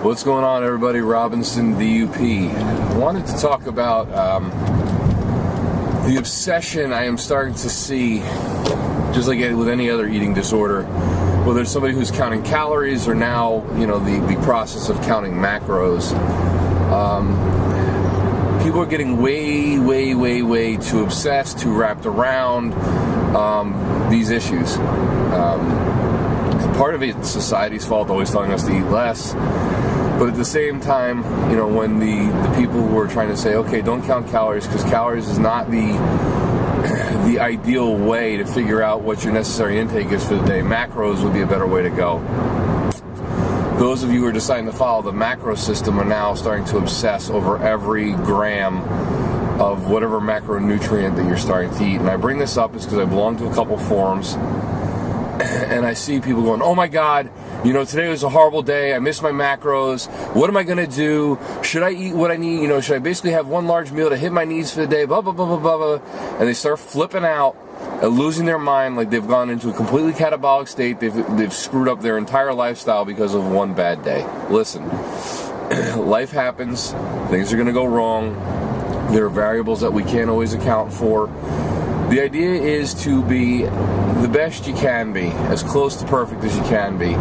What's going on, everybody? Robinson, the UP. I wanted to talk about the obsession I am starting to see, just like with any other eating disorder, whether it's somebody who's counting calories or now, the process of counting macros. People are getting way too obsessed, too wrapped around these issues. Part of it's society's fault, always telling us to eat less. But at the same time, when the people who are trying to say, okay, don't count calories because calories is not the ideal way to figure out what your necessary intake is for the day. Macros would be a better way to go. Those of you who are deciding to follow the macro system are now starting to obsess over every gram of whatever macronutrient that you're starting to eat. And I bring this up is because I belong to a couple forums, and I see people going, oh my God, today was a horrible day. I missed my macros. What am I going to do? Should I eat what I need? Should I basically have one large meal to hit my needs for the day? Blah, blah, blah, blah, blah, blah. And they start flipping out and losing their mind like they've gone into a completely catabolic state. They've screwed up their entire lifestyle because of one bad day. Listen, life happens. Things are going to go wrong. There are variables that we can't always account for. The idea is to be the best you can be, as close to perfect as you can be.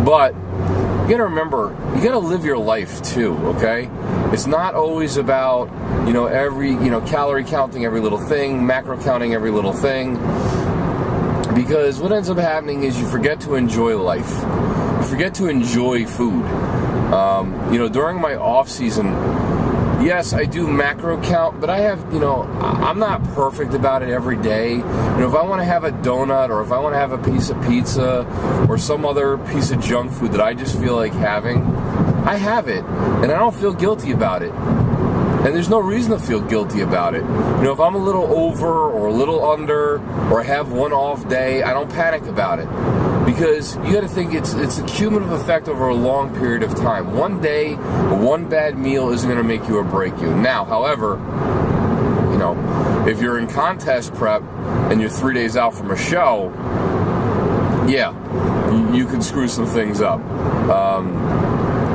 But you gotta remember, you gotta live your life too, okay? It's not always about, every, calorie counting every little thing, macro counting every little thing. Because what ends up happening is you forget to enjoy life. You forget to enjoy food. During my off season, yes, I do macro count, but I have, I'm not perfect about it every day. If I want to have a donut or if I want to have a piece of pizza or some other piece of junk food that I just feel like having, I have it, and I don't feel guilty about it. And there's no reason to feel guilty about it. If I'm a little over or a little under or I have one off day, I don't panic about it. Because you got to think it's a cumulative effect over a long period of time. One day, one bad meal isn't going to make you or break you. Now, however, if you're in contest prep and you're 3 days out from a show, yeah, you can screw some things up.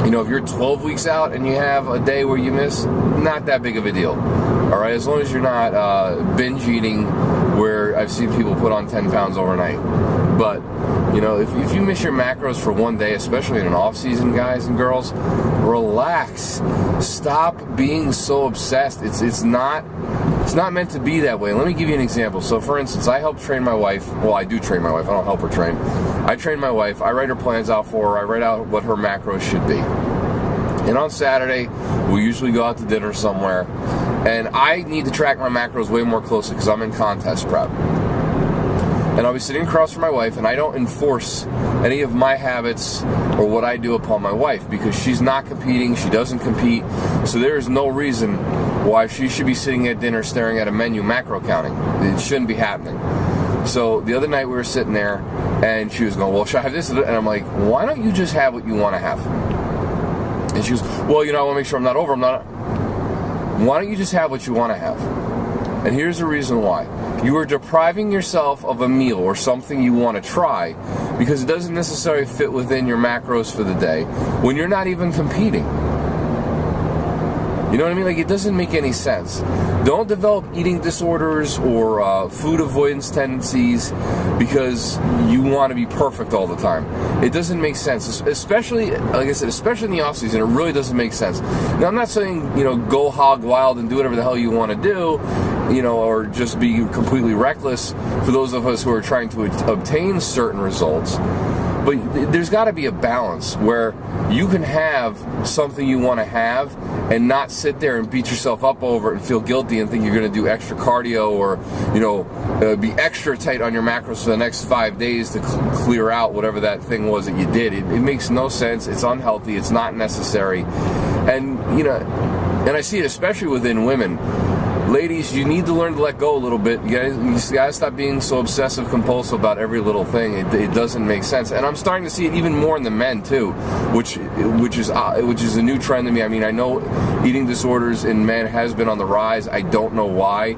If you're 12 weeks out and you have a day where you miss, not that big of a deal. All right, as long as you're not binge eating, where I've seen people put on 10 pounds overnight. But, if you miss your macros for one day, especially in an off-season, guys and girls, relax. Stop being so obsessed. It's not meant to be that way. Let me give you an example. So, for instance, I help train my wife. Well, I do train my wife. I don't help her train. I train my wife. I write her plans out for her. I write out what her macros should be. And on Saturday, we usually go out to dinner somewhere. And I need to track my macros way more closely because I'm in contest prep. And I'll be sitting across from my wife, and I don't enforce any of my habits or what I do upon my wife because she's not competing, she doesn't compete, so there is no reason why she should be sitting at dinner staring at a menu macro counting. It shouldn't be happening. So the other night we were sitting there, and she was going, well, should I have this? And I'm like, why don't you just have what you want to have? And she goes, well, I want to make sure I'm not over. Why don't you just have what you want to have? And here's the reason why. You are depriving yourself of a meal or something you want to try because it doesn't necessarily fit within your macros for the day when you're not even competing. You know what I mean? Like, it doesn't make any sense. Don't develop eating disorders or food avoidance tendencies because you want to be perfect all the time. It doesn't make sense, especially, like I said, especially in the off season. It really doesn't make sense. Now, I'm not saying, go hog wild and do whatever the hell you want to do, or just be completely reckless for those of us who are trying to obtain certain results. But there's got to be a balance where you can have something you want to have and not sit there and beat yourself up over it and feel guilty and think you're going to do extra cardio or, be extra tight on your macros for the next 5 days to clear out whatever that thing was that you did. It makes no sense. It's unhealthy. It's not necessary. And, and I see it especially within women. Ladies, you need to learn to let go a little bit. You gotta stop being so obsessive compulsive about every little thing. It doesn't make sense. And I'm starting to see it even more in the men too, which is a new trend to me. I mean, I know eating disorders in men has been on the rise. I don't know why.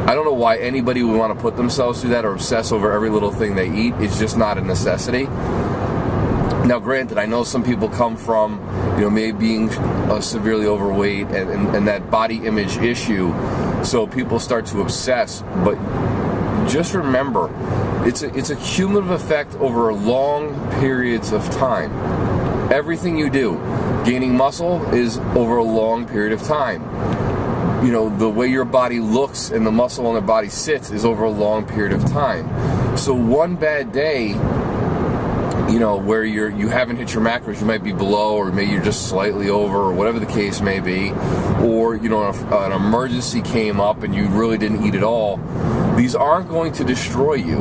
I don't know why anybody would want to put themselves through that or obsess over every little thing they eat. It's just not a necessity. Now, granted, I know some people come from, maybe being severely overweight and that body image issue, so people start to obsess. But just remember, it's a cumulative effect over long periods of time. Everything you do, gaining muscle is over a long period of time. The way your body looks and the muscle on the body sits is over a long period of time. So one bad day, where you haven't hit your macros, you might be below, or maybe you're just slightly over, or whatever the case may be, or an emergency came up and you really didn't eat at all. These aren't going to destroy you.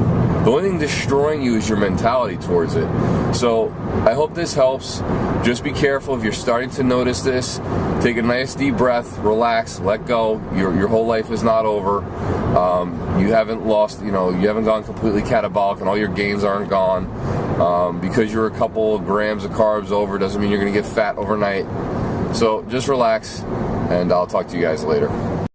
The only thing destroying you is your mentality towards it. So I hope this helps. Just be careful if you're starting to notice this. Take a nice deep breath, relax, let go. Your whole life is not over. You haven't lost, you haven't gone completely catabolic and all your gains aren't gone. Because you're a couple of grams of carbs over doesn't mean you're going to get fat overnight. So just relax, and I'll talk to you guys later.